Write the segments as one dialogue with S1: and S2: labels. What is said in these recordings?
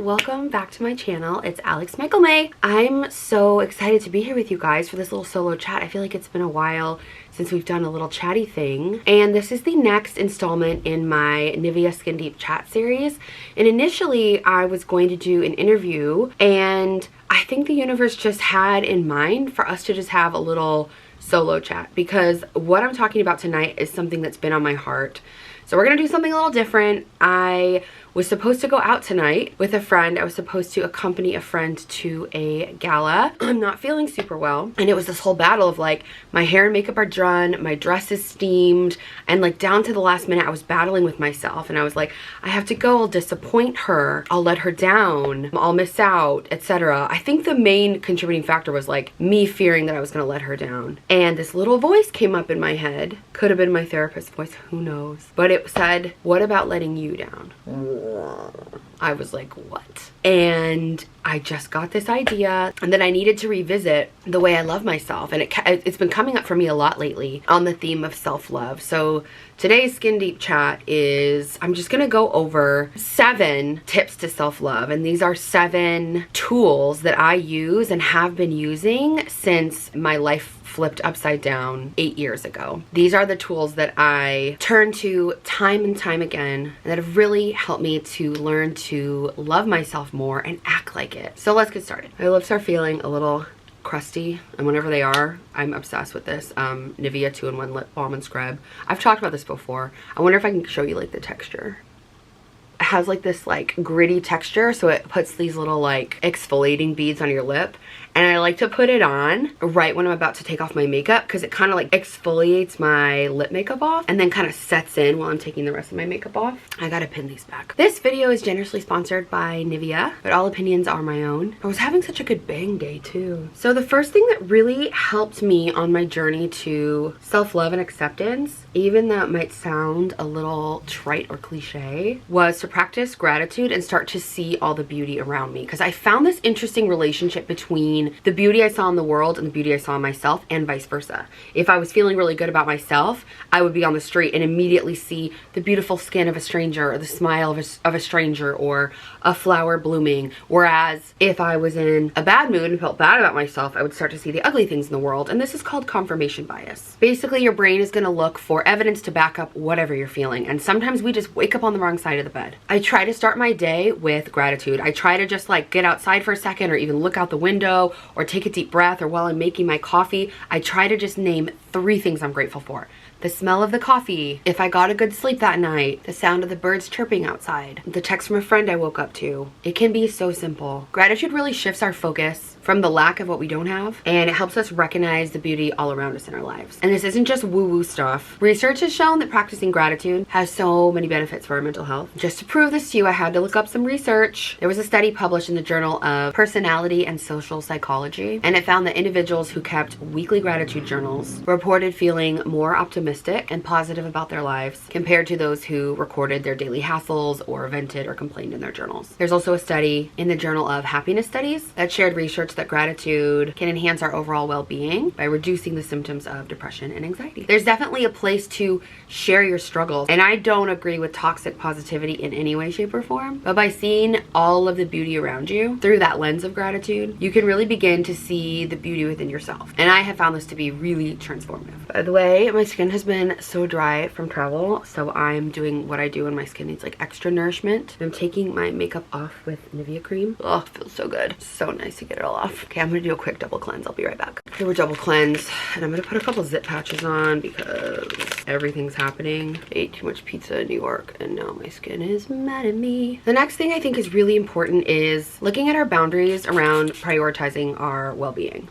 S1: welcome back to my channel. It's Alex Michael May. I'm so excited to be here with you guys for this little solo chat. I feel like it's been a while since we've done a little chatty thing. And this is the next installment in my Nivea Skin Deep chat series. And initially I was going to do an interview, and I think the universe just had in mind for us to just have a little solo chat, because what I'm talking about tonight is something that's been on my heart. So we're gonna do something a little different. I was supposed to go out tonight with a friend. I was supposed to accompany a friend to a gala. I'm not feeling super well, and it was this whole battle of like, my hair and makeup are done, my dress is steamed, and like down to the last minute I was battling with myself, and I was like, I have to go, I'll disappoint her, I'll let her down, I'll miss out, etc. I think the main contributing factor was like me fearing that I was gonna let her down. And this little voice came up in my head. Could have been my therapist's voice, who knows? But it said, what about letting you down? I was like, what? And I just got this idea, and then I needed to revisit the way I love myself. And it's been coming up for me a lot lately on the theme of self-love. So today's Skin Deep chat is, I'm just gonna go over 7 tips to self-love. And these are 7 tools that I use and have been using since my life flipped upside down 8 years ago. These are the tools that I turn to time and time again, and that have really helped me to learn to love myself more and act like it. So let's get started. My lips are feeling a little crusty, and whenever they are, I'm obsessed with this Nivea 2-in-1 lip balm and scrub. I've talked about this before. I wonder if I can show you like the texture. It has like this like gritty texture, so it puts these little like exfoliating beads on your lip. And I like to put it on right when I'm about to take off my makeup, because it kind of like exfoliates my lip makeup off and then kind of sets in while I'm taking the rest of my makeup off. I gotta pin these back. This video is generously sponsored by Nivea, but all opinions are my own. I was having such a good bang day too. So the first thing that really helped me on my journey to self-love and acceptance, even though it might sound a little trite or cliche, was to practice gratitude and start to see all the beauty around me. Because I found this interesting relationship between the beauty I saw in the world and the beauty I saw in myself, and vice versa. If I was feeling really good about myself, I would be on the street and immediately see the beautiful skin of a stranger, or the smile of a stranger, or a flower blooming. Whereas if I was in a bad mood and felt bad about myself, I would start to see the ugly things in the world. And this is called confirmation bias. Basically, your brain is going to look for evidence to back up whatever you're feeling, and sometimes we just wake up on the wrong side of the bed. I try to start my day with gratitude. I try to just like get outside for a second, or even look out the window, or take a deep breath, or while I'm making my coffee, I try to just name 3 things I'm grateful for. The smell of the coffee, if I got a good sleep that night, the sound of the birds chirping outside, the text from a friend I woke up to. It can be so simple. Gratitude really shifts our focus from the lack of what we don't have, and it helps us recognize the beauty all around us in our lives. And this isn't just woo-woo stuff. Research has shown that practicing gratitude has so many benefits for our mental health. Just to prove this to you, I had to look up some research. There was a study published in the Journal of Personality and Social Psychology, and it found that individuals who kept weekly gratitude journals reported feeling more optimistic and positive about their lives compared to those who recorded their daily hassles or vented or complained in their journals. There's also a study in the Journal of Happiness Studies that shared research that gratitude can enhance our overall well-being by reducing the symptoms of depression and anxiety. There's definitely a place to share your struggles, and I don't agree with toxic positivity in any way, shape, or form, but by seeing all of the beauty around you through that lens of gratitude, you can really begin to see the beauty within yourself. And I have found this to be really transformative. By the way, my skin has been so dry from travel, so I'm doing what I do when my skin needs like extra nourishment. I'm taking my makeup off with Nivea cream. Oh, it feels so good. So nice to get it all off. Okay, I'm gonna do a quick double cleanse. I'll be right back. Okay, we're double cleanse, and I'm gonna put a couple zip patches on because everything's happening. I ate too much pizza in New York, and now my skin is mad at me. The next thing I think is really important is looking at our boundaries around prioritizing our well-being.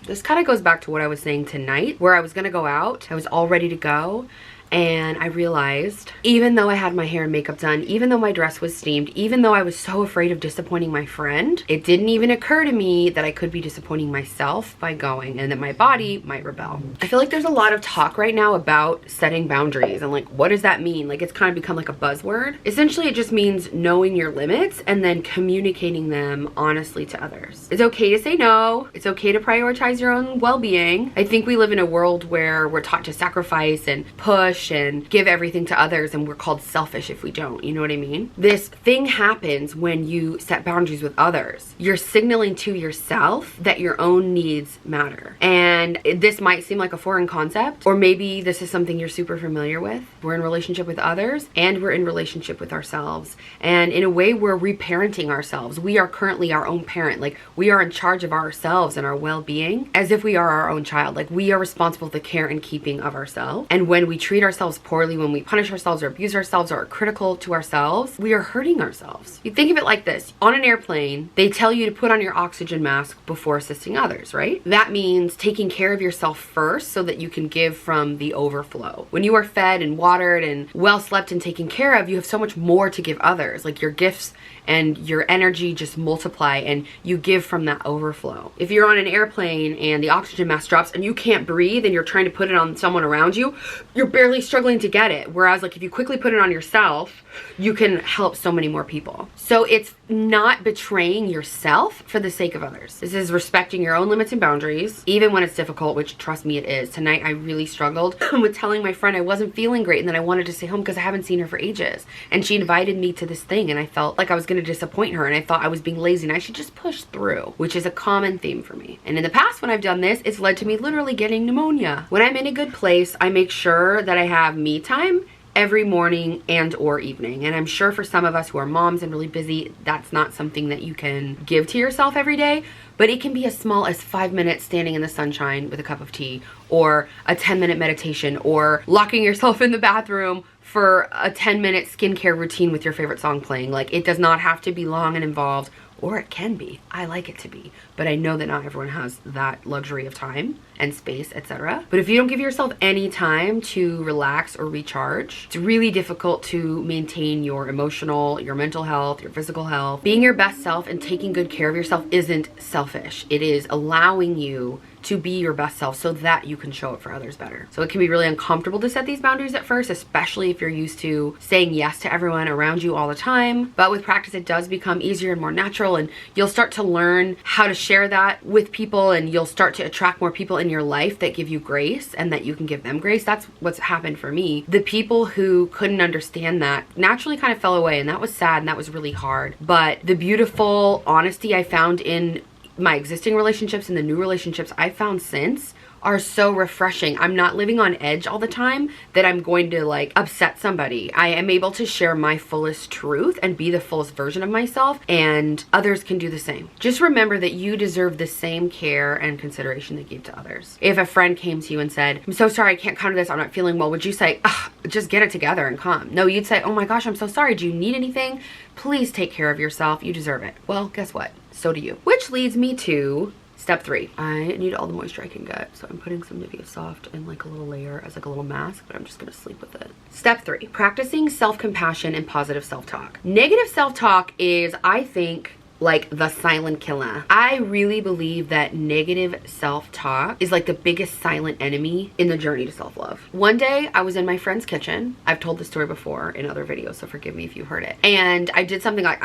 S1: This kind of goes back to what I was saying tonight, where I was gonna go out. I was all ready to go, and I realized, even though I had my hair and makeup done, even though my dress was steamed, even though I was so afraid of disappointing my friend, it didn't even occur to me that I could be disappointing myself by going, and that my body might rebel. I feel like there's a lot of talk right now about setting boundaries, and like, what does that mean? Like, it's kind of become like a buzzword. Essentially, it just means knowing your limits and then communicating them honestly to others. It's okay to say no. It's okay to prioritize your own well-being. I think we live in a world where we're taught to sacrifice and push wish and give everything to others, and we're called selfish if we don't. You know what I mean? This thing happens when you set boundaries with others. You're signaling to yourself that your own needs matter. And this might seem like a foreign concept, or maybe this is something you're super familiar with. We're in relationship with others and we're in relationship with ourselves. And in a way, we're reparenting ourselves. We are currently our own parent. Like, we are in charge of ourselves and our well-being as if we are our own child. Like, we are responsible for the care and keeping of ourselves. And when we treat ourselves poorly, when we punish ourselves or abuse ourselves or are critical to ourselves, we are hurting ourselves. You think of it like this. On an airplane, they tell you to put on your oxygen mask before assisting others, right? That means taking care of yourself first so that you can give from the overflow. When you are fed and watered and well slept and taken care of, you have so much more to give others. Like, your gifts and your energy just multiply and you give from that overflow. If you're on an airplane and the oxygen mask drops and you can't breathe and you're trying to put it on someone around you, you're barely struggling to get it. Whereas, like, if you quickly put it on yourself, you can help so many more people. So it's not betraying yourself for the sake of others. This is respecting your own limits and boundaries, even when it's difficult, which, trust me, it is. Tonight, I really struggled with telling my friend I wasn't feeling great and that I wanted to stay home because I haven't seen her for ages. And she invited me to this thing and I felt like I was going to disappoint her, and I thought I was being lazy and I should just push through, which is a common theme for me. And in the past, when I've done this, it's led to me literally getting pneumonia. When I'm in a good place, I make sure that I have me time every morning and or evening. And I'm sure for some of us who are moms and really busy, that's not something that you can give to yourself every day, but it can be as small as 5 minutes standing in the sunshine with a cup of tea, or a 10-minute meditation, or locking yourself in the bathroom for a 10-minute skincare routine with your favorite song playing. Like, it does not have to be long and involved, or it can be. I like it to be, but I know that not everyone has that luxury of time and space, etc. But if you don't give yourself any time to relax or recharge, it's really difficult to maintain your emotional, your mental health, your physical health. Being your best self and taking good care of yourself isn't selfish. It is allowing you to be your best self so that you can show up for others better. So it can be really uncomfortable to set these boundaries at first, especially if you're used to saying yes to everyone around you all the time. But with practice, it does become easier and more natural, and you'll start to learn how to share that with people, and you'll start to attract more people in your life that give you grace and that you can give them grace. That's what's happened for me. The people who couldn't understand that naturally kind of fell away, and that was sad and that was really hard. But the beautiful honesty I found in my existing relationships and the new relationships I've found since are so refreshing. I'm not living on edge all the time that I'm going to like upset somebody. I am able to share my fullest truth and be the fullest version of myself, and others can do the same. Just remember that you deserve the same care and consideration they give to others. If a friend came to you and said, I'm so sorry, I can't come to this, I'm not feeling well, would you say, just get it together and come? No, you'd say, oh my gosh, I'm so sorry, do you need anything? Please take care of yourself, you deserve it. Well, guess what? So do you. Which leads me to step 3. I need all the moisture I can get, so I'm putting some Nivea Soft in like a little layer as like a little mask, but I'm just gonna sleep with it. Step 3, practicing self-compassion and positive self-talk. Negative self-talk is, I think, like the silent killer. I really believe that negative self-talk is like the biggest silent enemy in the journey to self-love. One day I was in my friend's kitchen. I've told this story before in other videos, so forgive me if you heard it. And I did something like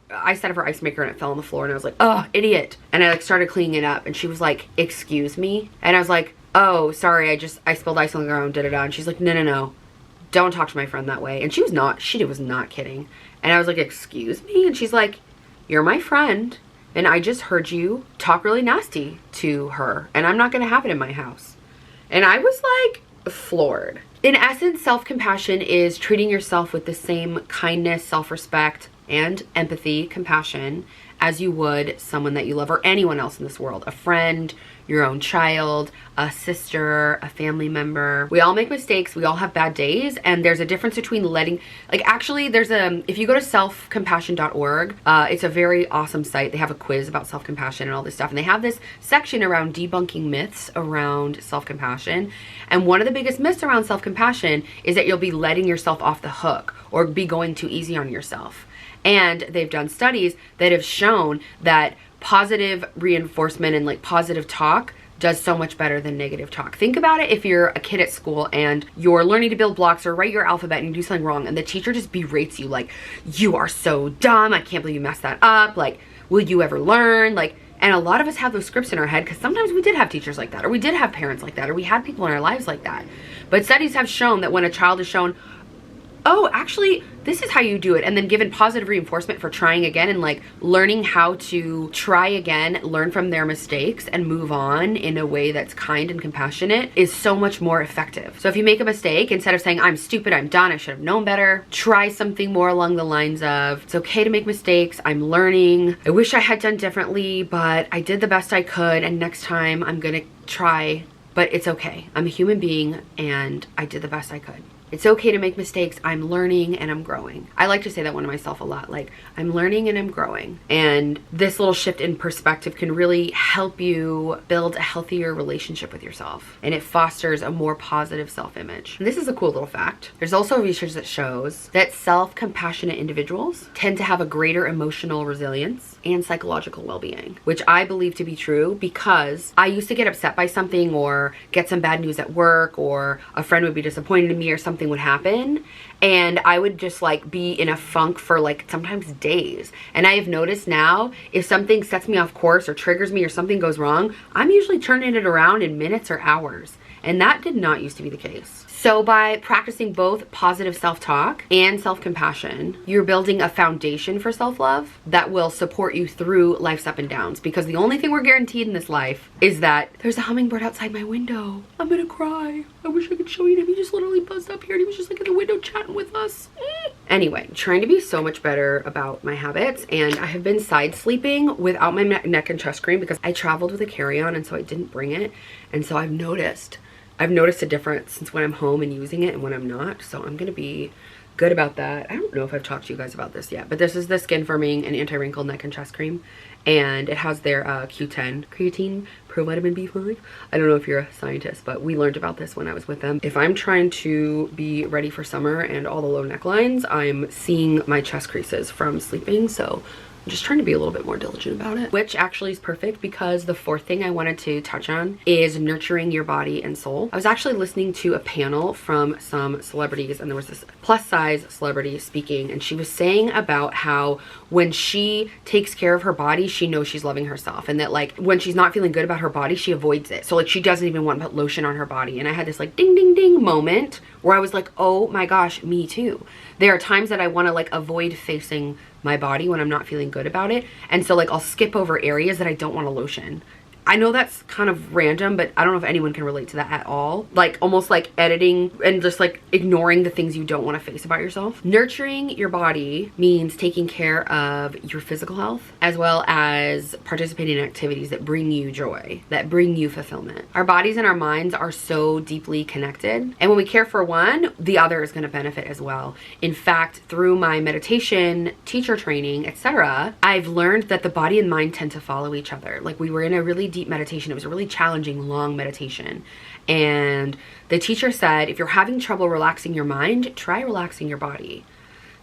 S1: I set up her ice maker and it fell on the floor, and I was like, oh, idiot. And I like started cleaning it up, and she was like, excuse me? And I was like, oh, sorry, I spilled ice on the ground, da-da-da. And she's like, no, don't talk to my friend that way. And she was not kidding. And I was like, excuse me? And she's like, you're my friend, and I just heard you talk really nasty to her, and I'm not gonna have it in my house. And I was like floored. In essence, self-compassion is treating yourself with the same kindness, self-respect, and empathy, compassion, as you would someone that you love or anyone else in this world. A friend, your own child, a sister, a family member. We all make mistakes. We all have bad days. And there's a difference between letting, like, actually there's if you go to selfcompassion.org, it's a very awesome site. They have a quiz about self-compassion and all this stuff. And they have this section around debunking myths around self-compassion. And one of the biggest myths around self-compassion is that you'll be letting yourself off the hook or be going too easy on yourself. And they've done studies that have shown that positive reinforcement and like positive talk does so much better than negative talk. Think about it if you're a kid at school and you're learning to build blocks or write your alphabet and you do something wrong and the teacher just berates you like, you are so dumb, I can't believe you messed that up, like, will you ever learn? Like, And a lot of us have those scripts in our head because sometimes we did have teachers like that, or we did have parents like that, or we had people in our lives like that. But studies have shown that when a child is shown, oh, actually, this is how you do it, and then given positive reinforcement for trying again and like learning how to try again, learn from their mistakes and move on in a way that's kind and compassionate, is so much more effective. So if you make a mistake, instead of saying, I'm stupid, I'm done, I should have known better, try something more along the lines of, it's okay to make mistakes, I'm learning, I wish I had done differently, but I did the best I could, and next time I'm gonna try, but it's okay. I'm a human being and I did the best I could. It's okay to make mistakes. I'm learning and I'm growing. I like to say that one to myself a lot, like, I'm learning and I'm growing. And this little shift in perspective can really help you build a healthier relationship with yourself, and it fosters a more positive self-image. And this is a cool little fact. There's also research that shows that self-compassionate individuals tend to have a greater emotional resilience and psychological well-being, which I believe to be true because I used to get upset by something or get some bad news at work, or a friend would be disappointed in me or something would happen, and I would just like be in a funk for like sometimes days. And I have noticed now, if something sets me off course or triggers me or something goes wrong, I'm usually turning it around in minutes or hours. And that did not used to be the case. So by practicing both positive self-talk and self-compassion, you're building a foundation for self-love that will support you through life's up and downs. Because the only thing we're guaranteed in this life is that there's a hummingbird outside my window. I'm gonna cry. I wish I could show you him. He just literally buzzed up here and he was just like in the window chatting with us. Anyway, trying to be so much better about my habits, and I have been side sleeping without my neck and chest cream because I traveled with a carry-on and so I didn't bring it. And so I've noticed a difference since when I'm home and using it and when I'm not. So I'm gonna be good about that. I don't know if I've talked to you guys about this yet, but this is the Skin Firming and Anti-Wrinkle Neck and Chest Cream, and it has their Q10 creatine provitamin B5. I don't know if you're a scientist, but we learned about this when I was with them. If I'm trying to be ready for summer and all the low necklines, I'm seeing my chest creases from sleeping, so I'm just trying to be a little bit more diligent about it, which actually is perfect because the fourth thing I wanted to touch on is nurturing your body and soul. I was actually listening to a panel from some celebrities, and there was this plus size celebrity speaking, and she was saying about how when she takes care of her body, she knows she's loving herself, and that like when she's not feeling good about her body, she avoids it. So like she doesn't even want to put lotion on her body. And I had this like ding ding ding moment where I was like, oh my gosh, me too. There are times that I want to like avoid facing my body when I'm not feeling good about it, and so like I'll skip over areas that I don't want to lotion. I know that's kind of random, but I don't know if anyone can relate to that at all. Like almost like editing and just like ignoring the things you don't want to face about yourself. Nurturing your body means taking care of your physical health as well as participating in activities that bring you joy, that bring you fulfillment. Our bodies and our minds are so deeply connected, and when we care for one, the other is going to benefit as well. In fact, through my meditation, teacher training, etc., I've learned that the body and mind tend to follow each other. Like we were in a really deep meditation. It was a really challenging, long meditation. And the teacher said, if you're having trouble relaxing your mind, try relaxing your body.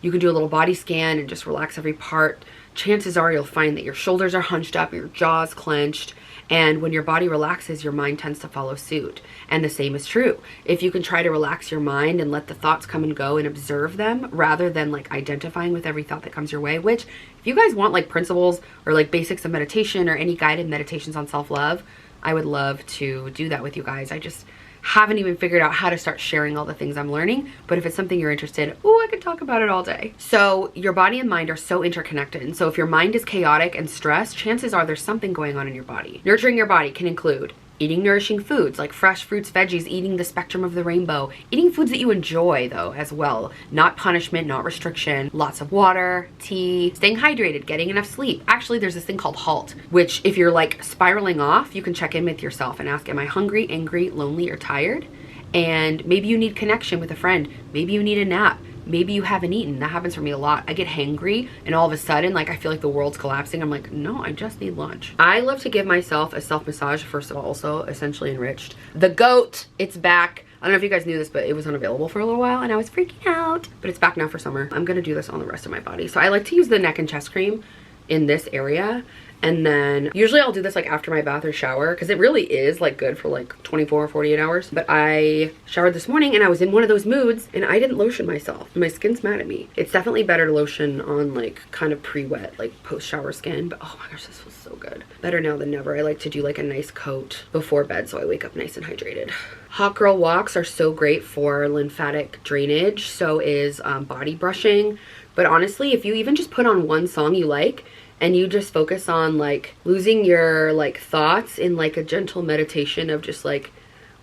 S1: You can do a little body scan and just relax every part. Chances are you'll find that your shoulders are hunched up, your jaw's clenched, and when your body relaxes, your mind tends to follow suit. And the same is true. If you can try to relax your mind and let the thoughts come and go and observe them rather than like identifying with every thought that comes your way, which if you guys want like principles or like basics of meditation or any guided meditations on self-love, I would love to do that with you guys. I just haven't even figured out how to start sharing all the things I'm learning, but if it's something you're interested in, oh, I could talk about it all day. So your body and mind are so interconnected, and so if your mind is chaotic and stressed, chances are there's something going on in your body. Nurturing your body can include eating nourishing foods like fresh fruits, veggies, eating the spectrum of the rainbow, eating foods that you enjoy though as well, not punishment, not restriction, lots of water, tea, staying hydrated, getting enough sleep. Actually, there's this thing called HALT, which if you're like spiraling off, you can check in with yourself and ask, am I hungry, angry, lonely, or tired? And maybe you need connection with a friend. Maybe you need a nap. Maybe you haven't eaten. That happens for me a lot. I get hangry and all of a sudden, like I feel like the world's collapsing. I'm like, no, I just need lunch. I love to give myself a self massage, first of all, also essentially enriched. The goat, it's back. I don't know if you guys knew this, but it was unavailable for a little while and I was freaking out, but it's back now for summer. I'm gonna do this on the rest of my body. So I like to use the neck and chest cream in this area, And then usually I'll do this like after my bath or shower, because it really is like good for like 24 or 48 hours. But I showered this morning and I was in one of those moods and I didn't lotion myself. My skin's mad at me. It's definitely better to lotion on like kind of pre-wet, like post-shower skin. But oh my gosh, this was so good. Better now than never. I like to do like a nice coat before bed so I wake up nice and hydrated. Hot girl walks are so great for lymphatic drainage. So is body brushing. But honestly, if you even just put on one song you like, and you just focus on like losing your like thoughts in like a gentle meditation of just like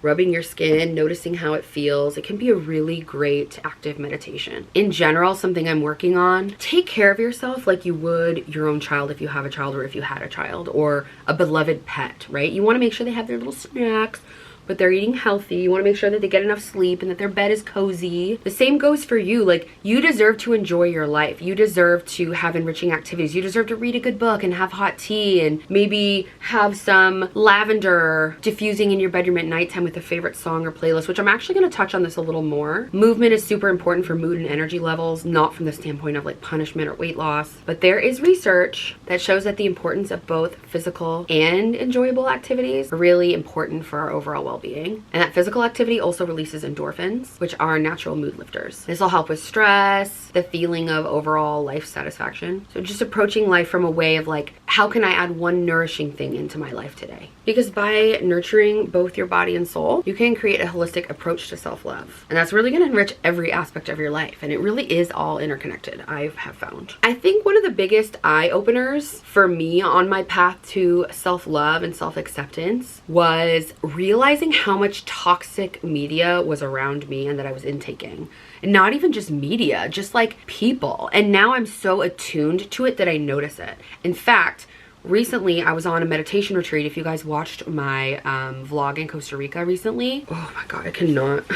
S1: rubbing your skin, noticing how it feels, it can be a really great active meditation. In general, something I'm working on, take care of yourself like you would your own child if you have a child, or if you had a child, or a beloved pet, right? You want to make sure they have their little snacks, but they're eating healthy. You want to make sure that they get enough sleep and that their bed is cozy. The same goes for you. Like, you deserve to enjoy your life. You deserve to have enriching activities. You deserve to read a good book and have hot tea and maybe have some lavender diffusing in your bedroom at nighttime with a favorite song or playlist, which I'm actually going to touch on this a little more. Movement is super important for mood and energy levels, not from the standpoint of like punishment or weight loss, but there is research that shows that the importance of both physical and enjoyable activities are really important for our overall well-being. And that physical activity also releases endorphins, which are natural mood lifters. This will help with stress, the feeling of overall life satisfaction. So just approaching life from a way of like, how can I add one nourishing thing into my life today? Because by nurturing both your body and soul, you can create a holistic approach to self-love. And that's really going to enrich every aspect of your life. And it really is all interconnected, I have found. I think one of the biggest eye-openers for me on my path to self-love and self-acceptance was realizing how much toxic media was around me and that I was intaking. And not even just media, just like people. And now I'm so attuned to it that I notice it. In fact, recently I was on a meditation retreat. If you guys watched my vlog in Costa Rica recently, oh my god, I cannot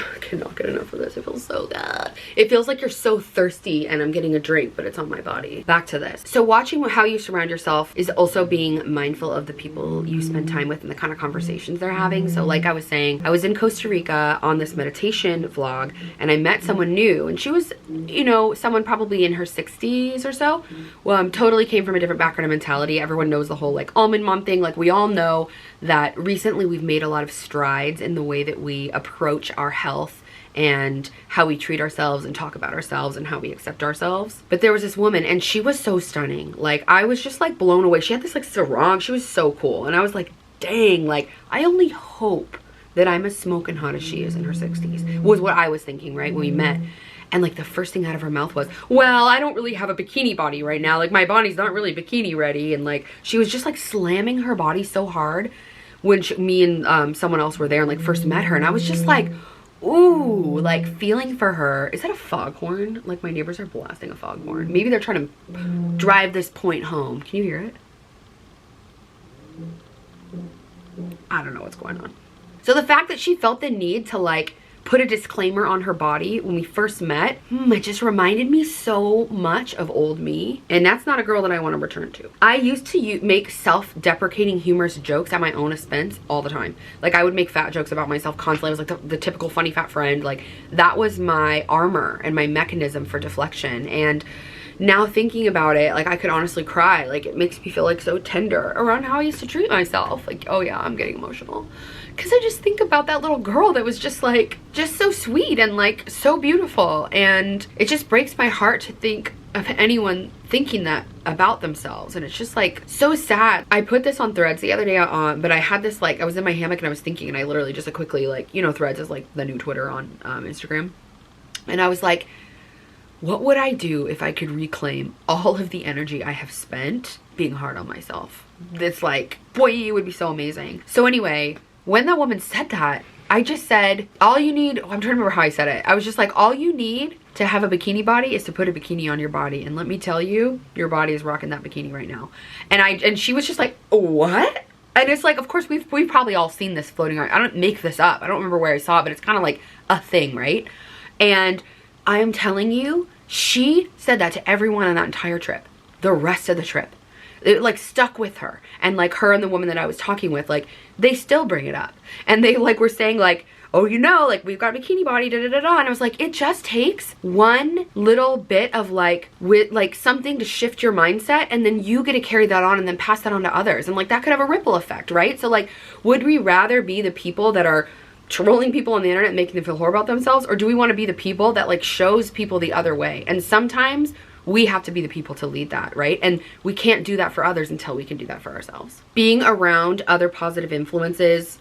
S1: get enough of this. It feels so good. It feels like you're so thirsty and I'm getting a drink, but it's on my body. Back to this. So watching how you surround yourself is also being mindful of the people you spend time with and the kind of conversations they're having. So like I was saying, I was in Costa Rica on this meditation vlog and I met someone new, and she was, you know, someone probably in her 60s or so. Well, totally came from a different background and mentality. Everyone knows the whole like almond mom thing. Like, we all know that recently we've made a lot of strides in the way that we approach our health and how we treat ourselves and talk about ourselves and how we accept ourselves. But there was this woman and she was so stunning. Like, I was just like blown away. She had this like sarong. She was so cool. And I was like, dang, like I only hope that I'm as smoking hot as she is in her 60s, was what I was thinking, right, when we met. And like the first thing out of her mouth was, well, I don't really have a bikini body right now. Like, my body's not really bikini ready. And like, she was just like slamming her body so hard when me and someone else were there and like first met her. And I was just like, ooh, like feeling for her. Is that a foghorn? Like, my neighbors are blasting a foghorn. Maybe they're trying to drive this point home. Can you hear it? I don't know what's going on. So the fact that she felt the need to like put a disclaimer on her body when we first met, it just reminded me so much of old me. And that's not a girl that I want to return to. I used to make self-deprecating humorous jokes at my own expense all the time. Like, I would make fat jokes about myself constantly. I was like the typical funny fat friend. Like, that was my armor and my mechanism for deflection. And now thinking about it, like, I could honestly cry. Like, it makes me feel like so tender around how I used to treat myself. Like, oh yeah, I'm getting emotional. Because I just think about that little girl that was just like, just so sweet and like so beautiful. And it just breaks my heart to think of anyone thinking that about themselves. And it's just like so sad. I put this on Threads the other day but I had this like, I was in my hammock and I was thinking, and I literally just quickly like, you know, Threads is like the new Twitter on Instagram. And I was like, what would I do if I could reclaim all of the energy I have spent being hard on myself? It's like, boy, it would be so amazing. So anyway, when that woman said that, I just said, all you need, I'm trying to remember how I said it. I was just like, all you need to have a bikini body is to put a bikini on your body. And let me tell you, your body is rocking that bikini right now. And she was just like, what? And it's like, of course, we've probably all seen this floating around. I don't make this up. I don't remember where I saw it, but it's kind of like a thing, right? And I am telling you, she said that to everyone on that entire trip, the rest of the trip. It like stuck with her, and like her and the woman that I was talking with, like they still bring it up, and they like were saying like, oh, you know, like we've got a bikini body, da da da da. And I was like, it just takes one little bit of like, with like something to shift your mindset, and then you get to carry that on and then pass that on to others. And like that could have a ripple effect, right? So like, would we rather be the people that are trolling people on the internet and making them feel horrible about themselves, or do we want to be the people that like shows people the other way? And sometimes we have to be the people to lead that, right? And we can't do that for others until we can do that for ourselves. Being around other positive influences,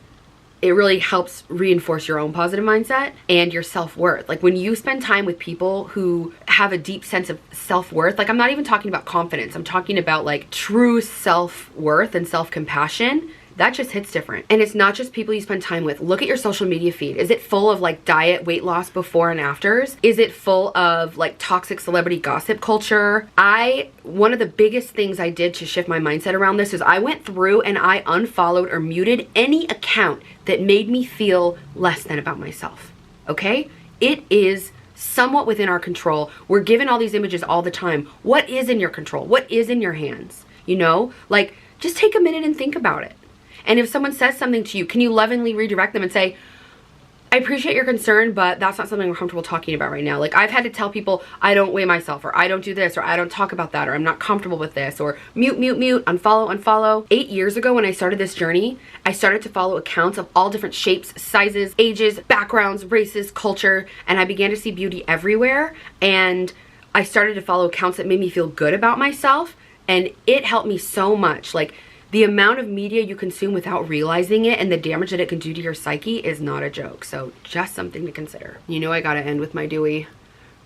S1: it really helps reinforce your own positive mindset and your self-worth. Like when you spend time with people who have a deep sense of self-worth, like I'm not even talking about confidence, I'm talking about like true self-worth and self-compassion, that just hits different. And it's not just people you spend time with. Look at your social media feed. Is it full of like diet, weight loss before and afters? Is it full of like toxic celebrity gossip culture? One of the biggest things I did to shift my mindset around this is I went through and I unfollowed or muted any account that made me feel less than about myself, okay? It is somewhat within our control. We're given all these images all the time. What is in your control? What is in your hands? You know, like just take a minute and think about it. And if someone says something to you, can you lovingly redirect them and say, I appreciate your concern, but that's not something I'm comfortable talking about right now. Like I've had to tell people I don't weigh myself, or I don't do this, or I don't talk about that, or I'm not comfortable with this, or mute, unfollow. 8 years ago when I started this journey, I started to follow accounts of all different shapes, sizes, ages, backgrounds, races, culture, and I began to see beauty everywhere. And I started to follow accounts that made me feel good about myself, and it helped me so much. Like the amount of media you consume without realizing it and the damage that it can do to your psyche is not a joke. So just something to consider. You know, I gotta end with my dewy.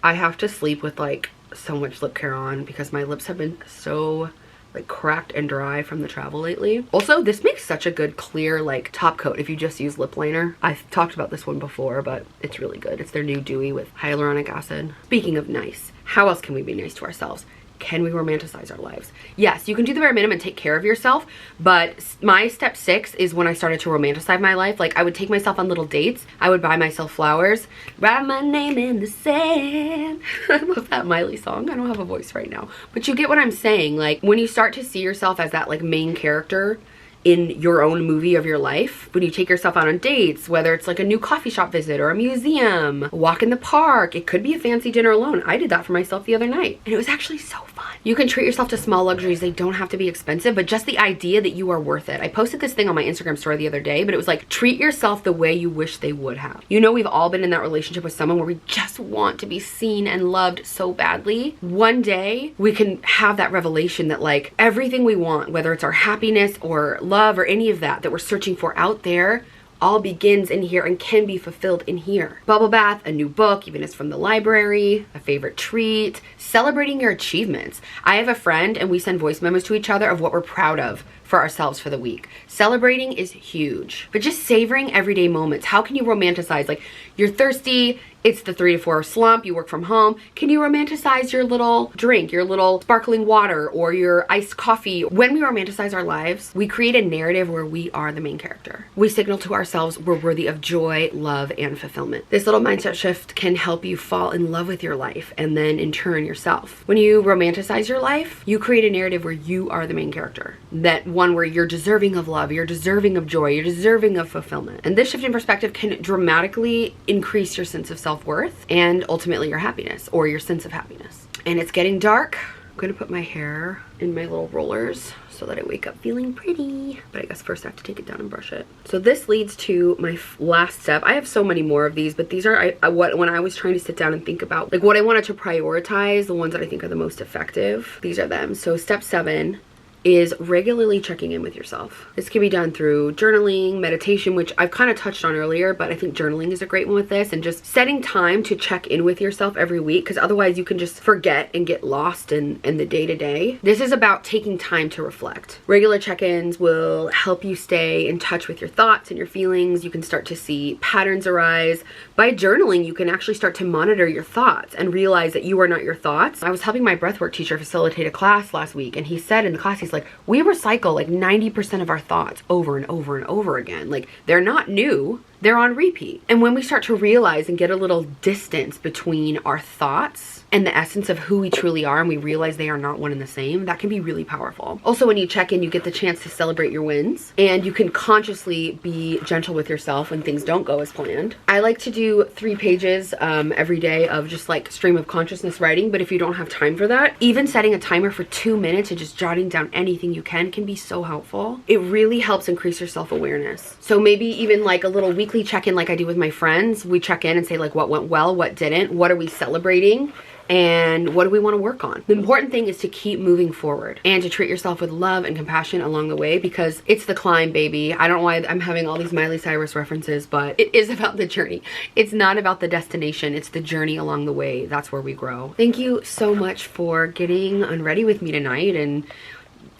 S1: I have to sleep with like so much lip care on because my lips have been so like cracked and dry from the travel lately. Also, this makes such a good clear like top coat if you just use lip liner. I've talked about this one before, but it's really good. It's their new dewy with hyaluronic acid. Speaking of nice, how else can we be nice to ourselves? Can we romanticize our lives? Yes, you can do the bare minimum and take care of yourself, but my step 6 is when I started to romanticize my life. Like I would take myself on little dates. I would buy myself flowers, write my name in the sand. I love that Miley song. I don't have a voice right now, but you get what I'm saying. Like when you start to see yourself as that like main character in your own movie of your life, when you take yourself out on dates, whether it's like a new coffee shop visit or a museum, a walk in the park, it could be a fancy dinner alone. I did that for myself the other night and it was actually so fun. You can treat yourself to small luxuries. They don't have to be expensive, but just the idea that you are worth it. I posted this thing on my Instagram story the other day, but it was like, treat yourself the way you wish they would have. You know, we've all been in that relationship with someone where we just want to be seen and loved so badly. One day we can have that revelation that like everything we want, whether it's our happiness or love or any of that we're searching for out there, all begins in here and can be fulfilled in here. Bubble bath, a new book, even if it's from the library, a favorite treat, celebrating your achievements. I have a friend and we send voice memos to each other of what we're proud of for ourselves for the week. Celebrating is huge, but just savoring everyday moments. How can you romanticize? Like you're thirsty, it's the 3 to 4 hour slump, you work from home. Can you romanticize your little drink, your little sparkling water or your iced coffee? When we romanticize our lives, we create a narrative where we are the main character. We signal to ourselves we're worthy of joy, love, and fulfillment. This little mindset shift can help you fall in love with your life and then in turn yourself. When you romanticize your life, you create a narrative where you are the main character. That one where you're deserving of love, you're deserving of joy, you're deserving of fulfillment. And this shift in perspective can dramatically increase your sense of self-worth and ultimately your happiness or your sense of happiness. And it's getting dark. I'm gonna put my hair in my little rollers so that I wake up feeling pretty. But I guess first I have to take it down and brush it. So this leads to my last step. I have so many more of these, but these are when I was trying to sit down and think about like what I wanted to prioritize, the ones that I think are the most effective. These are them. So step 7 is regularly checking in with yourself. This can be done through journaling, meditation, which I've kind of touched on earlier, but I think journaling is a great one with this, and just setting time to check in with yourself every week, because otherwise you can just forget and get lost in the day-to-day. This is about taking time to reflect. Regular check-ins will help you stay in touch with your thoughts and your feelings. You can start to see patterns arise. By journaling, you can actually start to monitor your thoughts and realize that you are not your thoughts. I was helping my breathwork teacher facilitate a class last week, and he said in the class, he's like, we recycle like 90% of our thoughts over and over and over again. Like they're not new. they're on repeat. And when we start to realize and get a little distance between our thoughts and the essence of who we truly are, and we realize they are not one and the same, that can be really powerful. Also, when you check in, you get the chance to celebrate your wins, and you can consciously be gentle with yourself when things don't go as planned. I like to do 3 pages every day of just like stream of consciousness writing, but if you don't have time for that, even setting a timer for 2 minutes and just jotting down anything you can be so helpful. It really helps increase your self-awareness. So maybe even like a little weekly check-in like I do with my friends. We check in and say like what went well, what didn't, what are we celebrating, and what do we want to work on. The important thing is to keep moving forward and to treat yourself with love and compassion along the way, because it's the climb, baby. I don't know why I'm having all these Miley Cyrus references, but it is about the journey. It's not about the destination. It's the journey along the way. That's where we grow. Thank you so much for getting unready with me tonight and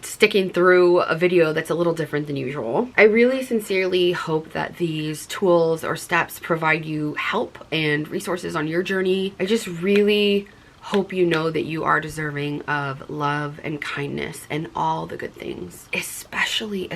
S1: sticking through a video that's a little different than usual. I really sincerely hope that these tools or steps provide you help and resources on your journey. I just really hope you know that you are deserving of love and kindness and all the good things, especially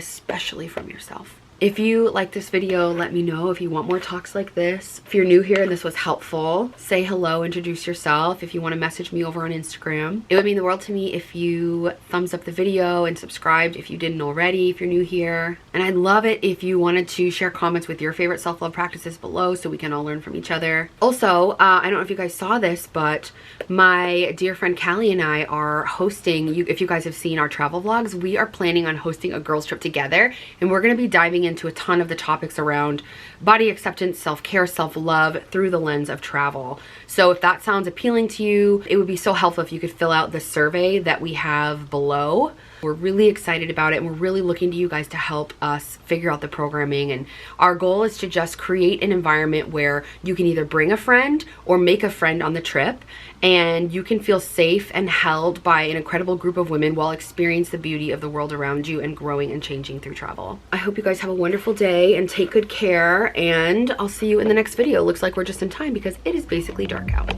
S1: from yourself. If you like this video, let me know. If you want more talks like this, if you're new here and this was helpful, say hello, introduce yourself. If you want to message me over on Instagram, it would mean the world to me if you thumbs up the video and subscribed if you didn't already, if you're new here. And I'd love it if you wanted to share comments with your favorite self-love practices below so we can all learn from each other. Also, I don't know if you guys saw this, but my dear friend Callie and I are hosting, if you guys have seen our travel vlogs, we are planning on hosting a girls trip together, and we're going to be diving into a ton of the topics around body acceptance, self-care, self-love through the lens of travel. So if that sounds appealing to you, it would be so helpful if you could fill out the survey that we have below. We're really excited about it, and we're really looking to you guys to help us figure out the programming. And our goal is to just create an environment where you can either bring a friend or make a friend on the trip, and you can feel safe and held by an incredible group of women while experiencing the beauty of the world around you and growing and changing through travel. I hope you guys have a wonderful day and take good care, and I'll see you in the next video. Looks like we're just in time because it is basically dark out.